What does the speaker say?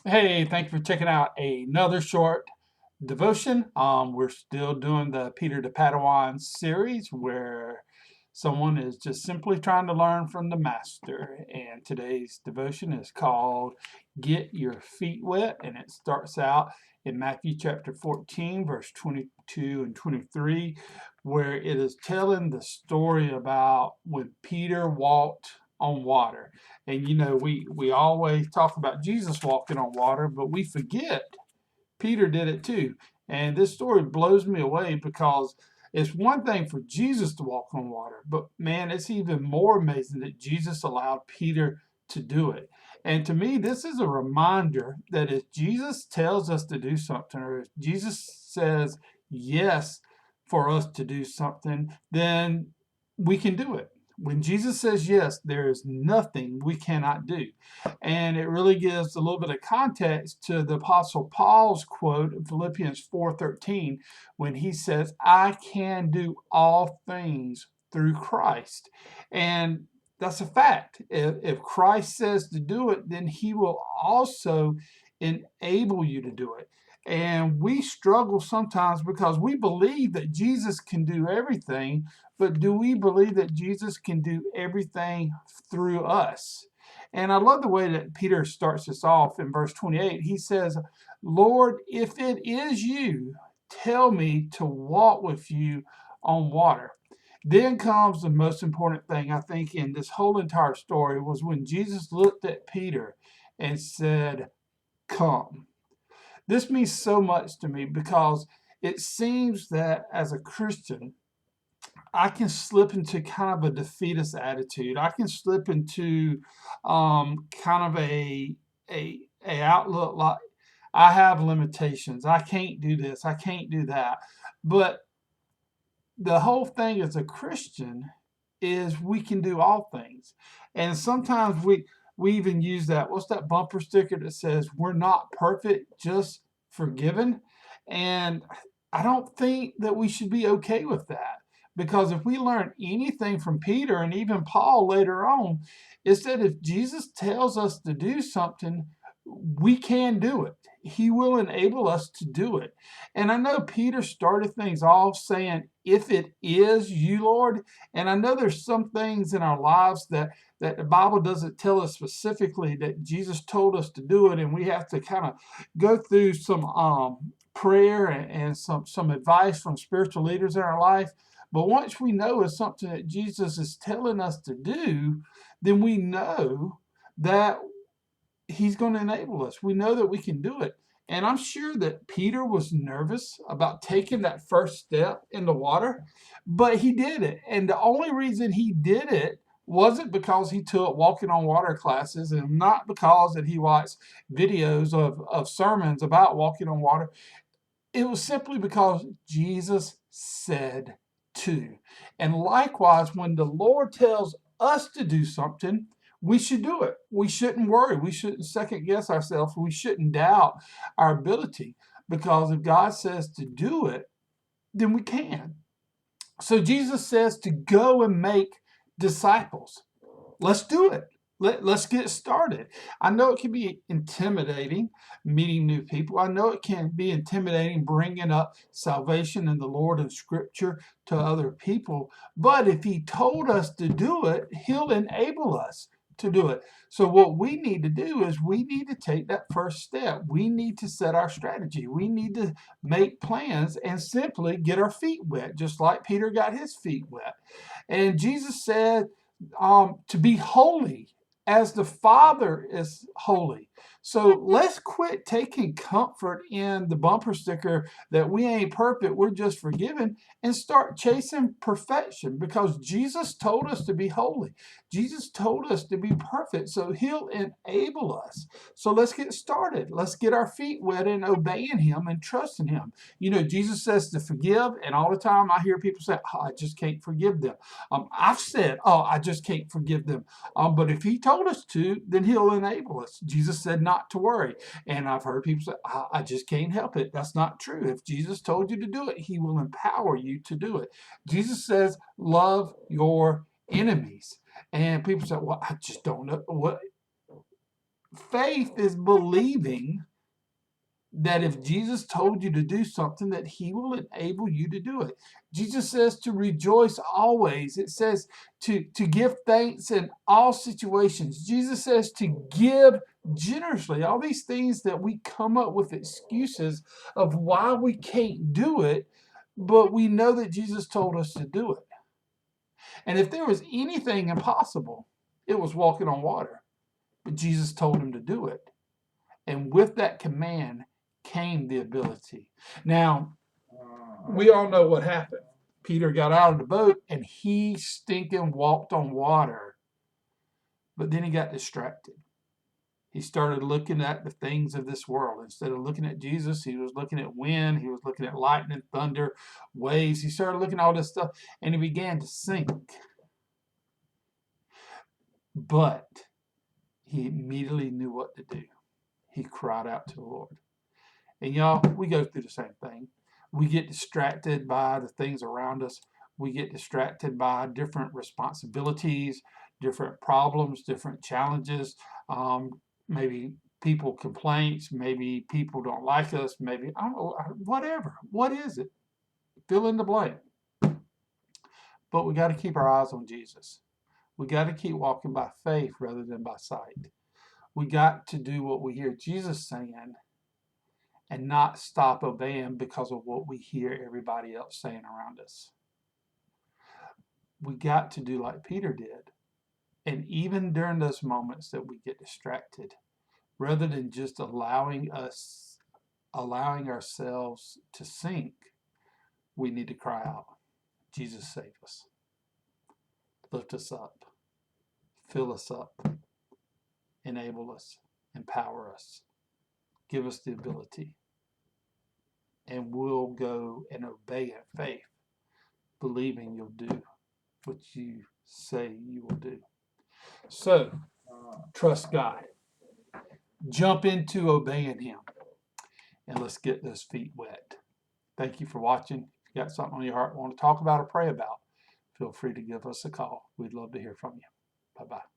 Hey, thank you for checking out another short devotion. We're still doing the Peter to Padawan series where someone is just simply trying to learn from the master. And today's devotion is called Get Your Feet Wet, and it starts out in Matthew chapter 14, verse 22 and 23, where it is telling the story about when Peter walked on water. And we always talk about Jesus walking on water, but we forget Peter did it too. And this story blows me away because it's one thing for Jesus to walk on water, but man, it's even more amazing that Jesus allowed Peter to do it. And to me, this is a reminder that if Jesus tells us to do something, or if Jesus says yes for us to do something, then we can do it. When Jesus says yes, there is nothing we cannot do. And it really gives a little bit of context to the Apostle Paul's quote in Philippians 4:13 when he says, I can do all things through Christ. And that's a fact. If Christ says to do it, then he will also enable you to do it. And we struggle sometimes because we believe that Jesus can do everything, but do we believe that Jesus can do everything through us? And I love the way that Peter starts this off in verse 28. He says, Lord, if it is you, tell me to walk with you on water. Then comes the most important thing, I think, in this whole entire story was when Jesus looked at Peter and said, Come. This means so much to me because it seems that as a Christian, I can slip into kind of a defeatist attitude. I can slip into kind of a outlook like I have limitations. I can't do this. I can't do that. But the whole thing as a Christian is we can do all things, and sometimes we even use that. What's that bumper sticker that says we're not perfect, just forgiven? And I don't think that we should be okay with that. Because if we learn anything from Peter and even Paul later on, it's that if Jesus tells us to do something, we can do it. He will enable us to do it. And I know Peter started things off saying, if it is you, Lord. And I know there's some things in our lives that the Bible doesn't tell us specifically that Jesus told us to do it. And we have to kind of go through some prayer and some advice from spiritual leaders in our life. But once we know it's something that Jesus is telling us to do, then we know that he's going to enable us. We know that we can do it. And I'm sure that Peter was nervous about taking that first step in the water, but he did it. And the only reason he did it wasn't because he took walking on water classes and not because that he watched videos of sermons about walking on water. It was simply because Jesus said to. And likewise, when the Lord tells us to do something, we should do it. We shouldn't worry. We shouldn't second guess ourselves. We shouldn't doubt our ability because if God says to do it, then we can. So Jesus says to go and make disciples. Let's do it. Let's get started. I know it can be intimidating meeting new people. I know it can be intimidating bringing up salvation and the Lord and Scripture to other people. But if He told us to do it, He'll enable us to do it. So, what we need to do is we need to take that first step. We need to set our strategy. We need to make plans and simply get our feet wet, just like Peter got his feet wet. And Jesus said, to be holy as the Father is holy. So let's quit taking comfort in the bumper sticker that we ain't perfect, we're just forgiven, and start chasing perfection because Jesus told us to be holy. Jesus told us to be perfect, so He'll enable us. So let's get started. Let's get our feet wet in obeying Him and trusting Him. Jesus says to forgive, and all the time I hear people say, oh, I just can't forgive them. I've said, oh, I just can't forgive them. But if He told us to, then He'll enable us. Jesus said not to worry. And I've heard people say, I just can't help it. That's not true. If Jesus told you to do it, He will empower you to do it. Jesus says, love your enemies. And people say, well, I just don't know what. Faith is believing that if Jesus told you to do something, that he will enable you to do it. Jesus says to rejoice always. It says to give thanks in all situations. Jesus says to give generously. All these things that we come up with excuses of why we can't do it, but we know that Jesus told us to do it. And if there was anything impossible, it was walking on water. But Jesus told him to do it. And with that command came the ability. Now, we all know what happened. Peter got out of the boat and he stinking walked on water. But then he got distracted. He started looking at the things of this world. Instead of looking at Jesus, he was looking at wind. He was looking at lightning, thunder, waves. He started looking at all this stuff and he began to sink. But he immediately knew what to do. He cried out to the Lord. And y'all, we go through the same thing. We get distracted by the things around us. We get distracted by different responsibilities, different problems, different challenges, maybe people complaints, maybe people don't like us, maybe, I don't know, whatever. What is it? Fill in the blank. But we got to keep our eyes on Jesus. We got to keep walking by faith rather than by sight. We got to do what we hear Jesus saying and not stop obeying because of what we hear everybody else saying around us. We got to do like Peter did. And even during those moments that we get distracted, rather than just allowing ourselves to sink, we need to cry out, Jesus, save us. Lift us up. Fill us up. Enable us. Empower us. Give us the ability. And we'll go and obey in faith, believing you'll do what you say you will do. So, trust God. Jump into obeying him. And let's get those feet wet. Thank you for watching. If you got something on your heart you want to talk about or pray about, feel free to give us a call. We'd love to hear from you. Bye-bye.